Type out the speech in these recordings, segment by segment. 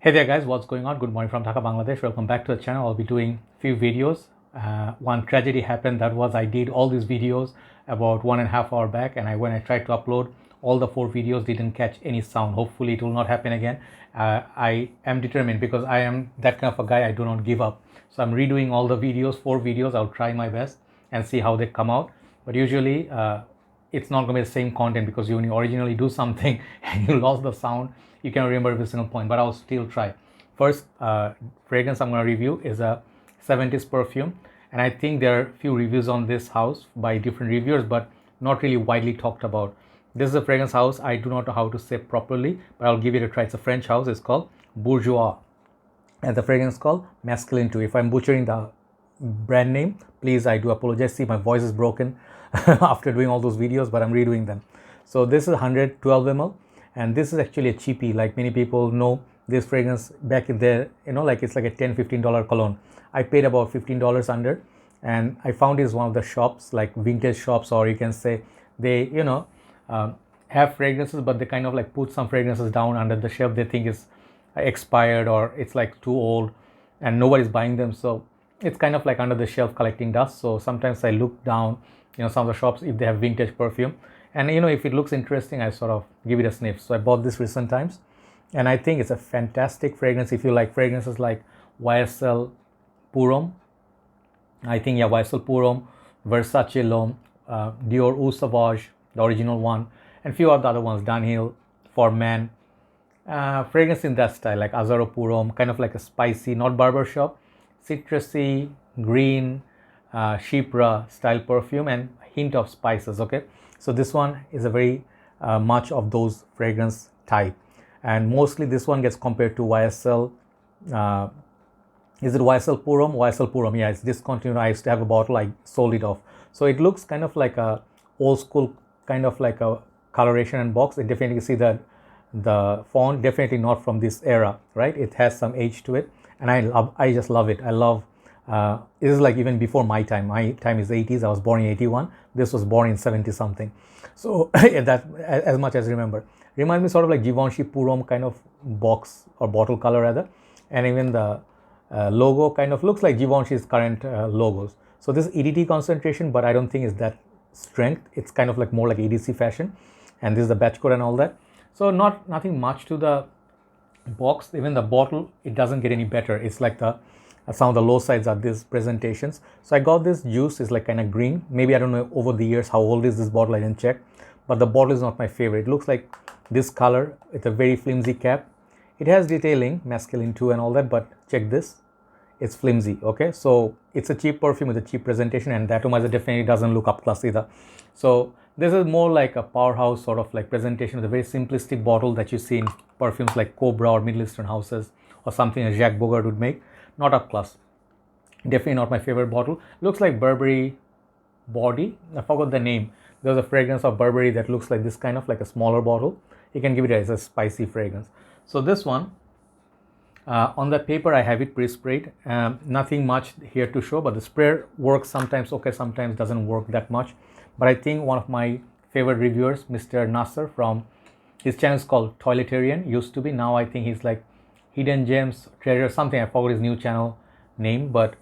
Hey there guys, what's going on? Good morning from Dhaka, Bangladesh. Welcome back to the channel. I'll be doing few videos. One tragedy happened, that was I did all these videos about 1.5 hours back, and when I tried to upload all the 4 videos didn't catch any sound. Hopefully it will not happen again. I am determined because I am that kind of a guy. I do not give up. So I'm redoing all the videos, 4 videos. I'll try my best and see how they come out. But usually it's not going to be the same content because when you originally do something and you lost the sound, you can remember every single point, but I'll still try. First fragrance I'm going to review is a 70s perfume, and I think there are few reviews on this house by different reviewers, but not really widely talked about. This is a fragrance house I do not know how to say properly, but I'll give it a try. It's a French house. It's called Bourjois, and the fragrance is called Masculin too. If I'm butchering the brand name, please, I do apologize. See, my voice is broken after doing all those videos, but I'm redoing them. So this is 112 ml, and this is actually a cheapie. Like many people know this fragrance back in there, like it's like a $10-15 cologne. I paid about $15 under, and I found it is one of the shops, like vintage shops, or you can say they have fragrances, but they kind of like put some fragrances down under the shelf. They think it's expired or it's like too old and nobody's buying them, so it's kind of like under the shelf collecting dust. So sometimes I look down some of the shops if they have vintage perfume, and if it looks interesting, I sort of give it a sniff. So I bought this recent times, and I think it's a fantastic fragrance. If you like fragrances like YSL Pour Homme, I think YSL Pour Homme, Versace L'Homme, Dior Eau Sauvage, the original one, and few of the other ones, Dunhill for men, fragrance in that style, like Azaro Pour Homme, kind of like a spicy, not barbershop, citrusy, green, Shipra style perfume and hint of spices. Okay, so this one is a very much of those fragrance type, and mostly this one gets compared to YSL. Is it YSL Pour Homme? YSL Pour Homme, yeah, it's discontinued. I used to have a bottle, I sold it off. So it looks kind of like a old school, kind of like a coloration and box. It definitely see that the font definitely not from this era, right? It has some age to it, and I just love it. I love this is like even before my time. My time is 80s. I was born in 81. This was born in 70 something. So that, as much as I remember, reminds me sort of like Givenchy Pour Homme kind of box or bottle color rather, and even the logo kind of looks like Givenchy's current logos. So this is EDT concentration, but I don't think it's that strength. It's kind of like more like EDC fashion, and this is the batch code and all that. So nothing much to the box. Even the bottle, it doesn't get any better. It's like some of the low sides are these presentations. So I got this juice, is like kind of green. Maybe, I don't know over the years how old is this bottle, I didn't check, but the bottle is not my favorite. It looks like this color. It's a very flimsy cap. It has detailing, masculine too and all that, but check this, it's flimsy. Okay, so it's a cheap perfume with a cheap presentation, and the atomizer definitely doesn't look up class either. So this is more like a powerhouse sort of like presentation with a very simplistic bottle that you see in perfumes like Cobra or Middle Eastern houses or something a Jacques Bogart would make. Not up class. Definitely not my favorite bottle. Looks like Burberry body. I forgot the name. There's a fragrance of Burberry that looks like this, kind of like a smaller bottle. You can give it as a spicy fragrance. So this one, on the paper I have it pre-sprayed. Nothing much here to show, but the spray works sometimes okay, sometimes doesn't work that much. But I think one of my favorite reviewers, Mr. Nasser, from his channel is called Toiletarian, used to be. Now I think he's like Hidden Gems, Treasure, something. I forgot his new channel name, but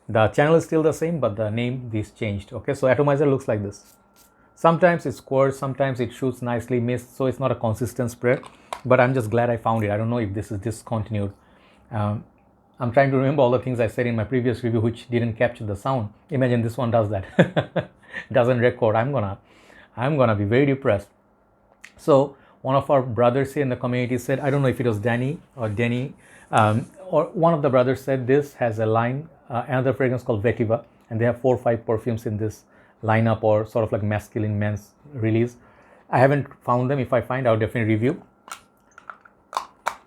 the channel is still the same, but the name is changed. Okay, so atomizer looks like this. Sometimes it squirts, sometimes it shoots nicely, mist, so it's not a consistent spray, but I'm just glad I found it. I don't know if this is discontinued. I'm trying to remember all the things I said in my previous review which didn't capture the sound. Imagine this one does that. Doesn't record. I'm gonna be very depressed. So one of our brothers here in the community said, I don't know if it was Danny or Denny, or one of the brothers said this has a line, another fragrance called Vetiver, and they have 4 or 5 perfumes in this lineup, or sort of like masculine men's release. I haven't found them. If I find, I'll definitely review.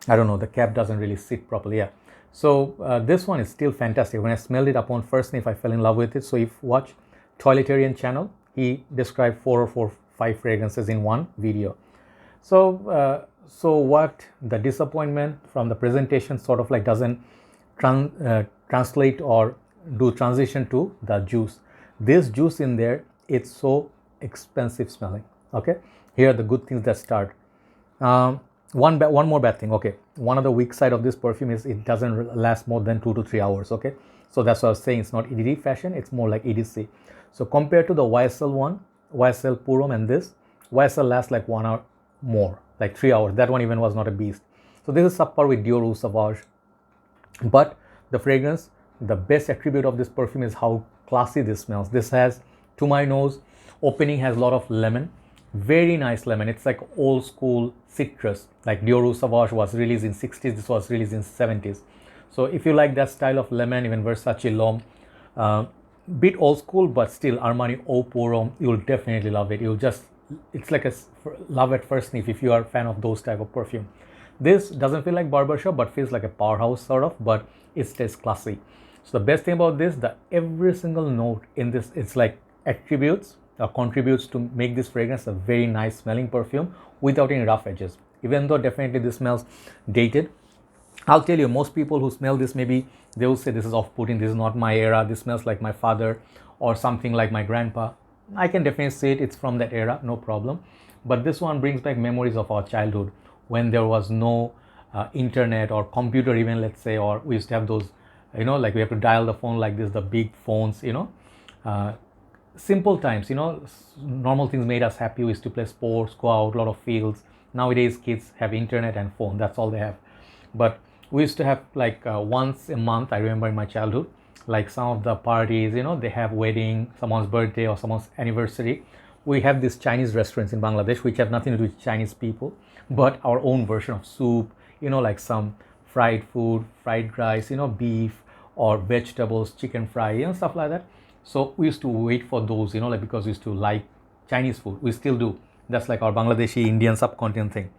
I don't know, the cap doesn't really sit properly. Yeah. So this one is still fantastic. When I smelled it upon first sniff, I fell in love with it. So if you watch Toiletarian channel, he described 4 or 5 fragrances in one video. So what the disappointment from the presentation sort of like doesn't translate or do transition to the juice. This juice in there, it's so expensive smelling. Okay, here are the good things that start. One more bad thing. Okay, one of the weak side of this perfume is it doesn't last more than 2 to 3 hours. Okay, so that's what I was saying. It's not EDD fashion, it's more like EDC. So compared to the YSL one, YSL Pour Homme, and this, YSL lasts like 1 hour more, like 3 hours. That one even was not a beast. So this is subpar with Dior Eau Sauvage. But the fragrance, the best attribute of this perfume is how classy this smells. This has, to my nose, opening has a lot of lemon, very nice lemon. It's like old school citrus. Like Dior Eau Sauvage was released in 60s, this was released in 70s. So if you like that style of lemon, even Versace L'Homme, bit old school, but still Armani Eau Pour Homme, you'll definitely love it. You'll just, it's like a love at first sniff if you are a fan of those type of perfume. This doesn't feel like barbershop, but feels like a powerhouse sort of, but it stays classy. So the best thing about this, that every single note in this, it's like attributes or contributes to make this fragrance a very nice smelling perfume without any rough edges. Even though definitely this smells dated, I'll tell you, most people who smell this, maybe they will say this is off-putting, this is not my era, this smells like my father or something like my grandpa. I can definitely say it's from that era, no problem. But this one brings back memories of our childhood when there was no internet or computer even, let's say, or we used to have those, like we have to dial the phone like this, the big phones, simple times, normal things made us happy. We used to play sports, go out, a lot of fields. Nowadays kids have internet and phone, that's all they have. But we used to have like once a month, I remember in my childhood, like some of the parties, they have wedding, someone's birthday or someone's anniversary. We have these Chinese restaurants in Bangladesh which have nothing to do with Chinese people, but our own version of soup, like some fried food, fried rice, beef or vegetables, chicken fry, stuff like that. So we used to wait for those, like because we used to like Chinese food. We still do. That's like our Bangladeshi Indian subcontinent thing.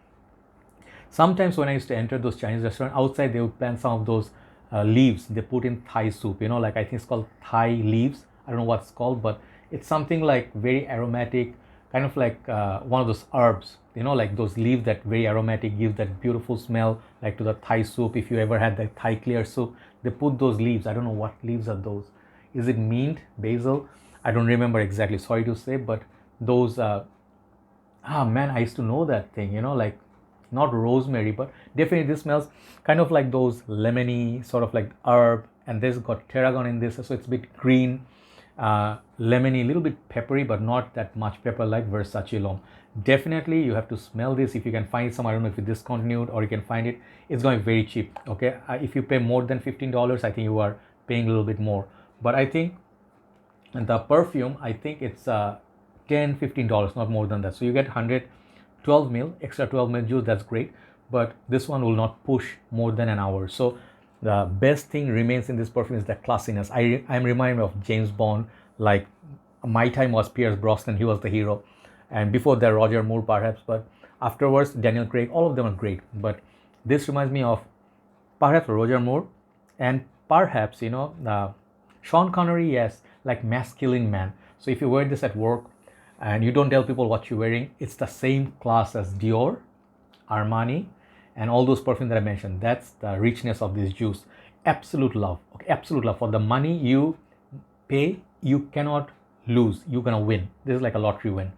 Sometimes when I used to enter those Chinese restaurants, outside they would plant some of those leaves they put in Thai soup, like I think it's called Thai leaves. I don't know what it's called, but it's something like very aromatic, kind of like one of those herbs, like those leaves that very aromatic, give that beautiful smell like to the Thai soup. If you ever had the Thai clear soup, they put those leaves. I don't know what leaves are those. Is it mint, basil? I don't remember exactly, sorry to say, but those, man, I used to know that thing, like not rosemary, but definitely this smells kind of like those lemony sort of like herb, and this got tarragon in this, so it's a bit green, lemony, a little bit peppery, but not that much pepper like Versace L'Homme. Definitely you have to smell this if you can find some. I don't know if it's discontinued or you can find it. It's going very cheap. Okay, if you pay more than $15, I think you are paying a little bit more. But I think the perfume, I think it's $10-15, not more than that. So you get 112 ml, extra 12 ml juice, that's great. But this one will not push more than an hour. So the best thing remains in this perfume is the classiness. I'm reminded of James Bond, like my time was Pierce Brosnan, he was the hero. And before that, Roger Moore perhaps, but afterwards, Daniel Craig, all of them are great. But this reminds me of perhaps Roger Moore and perhaps, Sean Connery, yes, like masculine man. So if you wear this at work and you don't tell people what you're wearing, it's the same class as Dior, Armani, and all those perfumes that I mentioned. That's the richness of this juice. Absolute love. Okay, absolute love. For the money you pay, you cannot lose. You're gonna win. This is like a lottery win.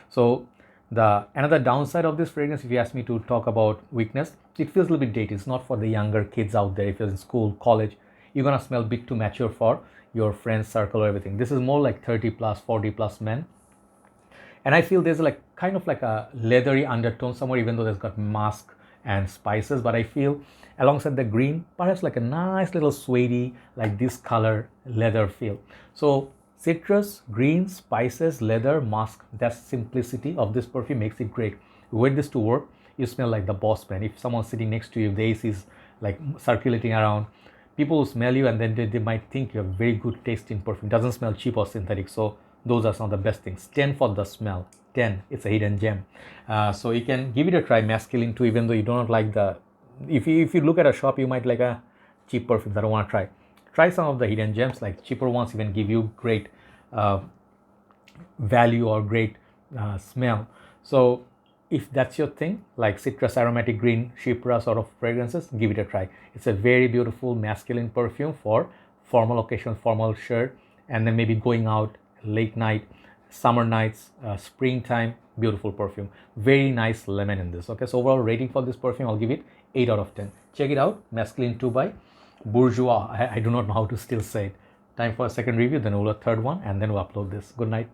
So the another downside of this fragrance, if you ask me to talk about weakness, it feels a little bit dated. It's not for the younger kids out there. If you're in school, college, you're gonna smell a bit too mature for your friends circle or everything. This is more like 30 plus, 40 plus men. And I feel there's like kind of like a leathery undertone somewhere, even though there's got musk and spices. But I feel alongside the green, perhaps like a nice little suede, like this color leather feel. So citrus, green, spices, leather, musk, that simplicity of this perfume makes it great. You wear this to work, you smell like the boss man. If someone's sitting next to you, the AC is like circulating around, people will smell you and then they might think you have very good taste in perfume. It doesn't smell cheap or synthetic. So those are some of the best things. 10 for the smell. 10, it's a hidden gem. So you can give it a try, masculine too, even though you do not like the, if you look at a shop, you might like a cheap perfume. I don't want to try. Try some of the hidden gems, like cheaper ones even give you great value or great smell. So if that's your thing, like citrus, aromatic, green, chypra sort of fragrances, give it a try. It's a very beautiful masculine perfume for formal occasions, formal shirt, and then maybe going out late night, summer nights, springtime, beautiful perfume. Very nice lemon in this. Okay, so overall rating for this perfume, I'll give it 8 out of 10. Check it out, Masculine 2 by Bourjois. I do not know how to still say it. Time for a second review, then we'll do a third one, and then we'll upload this. Good night.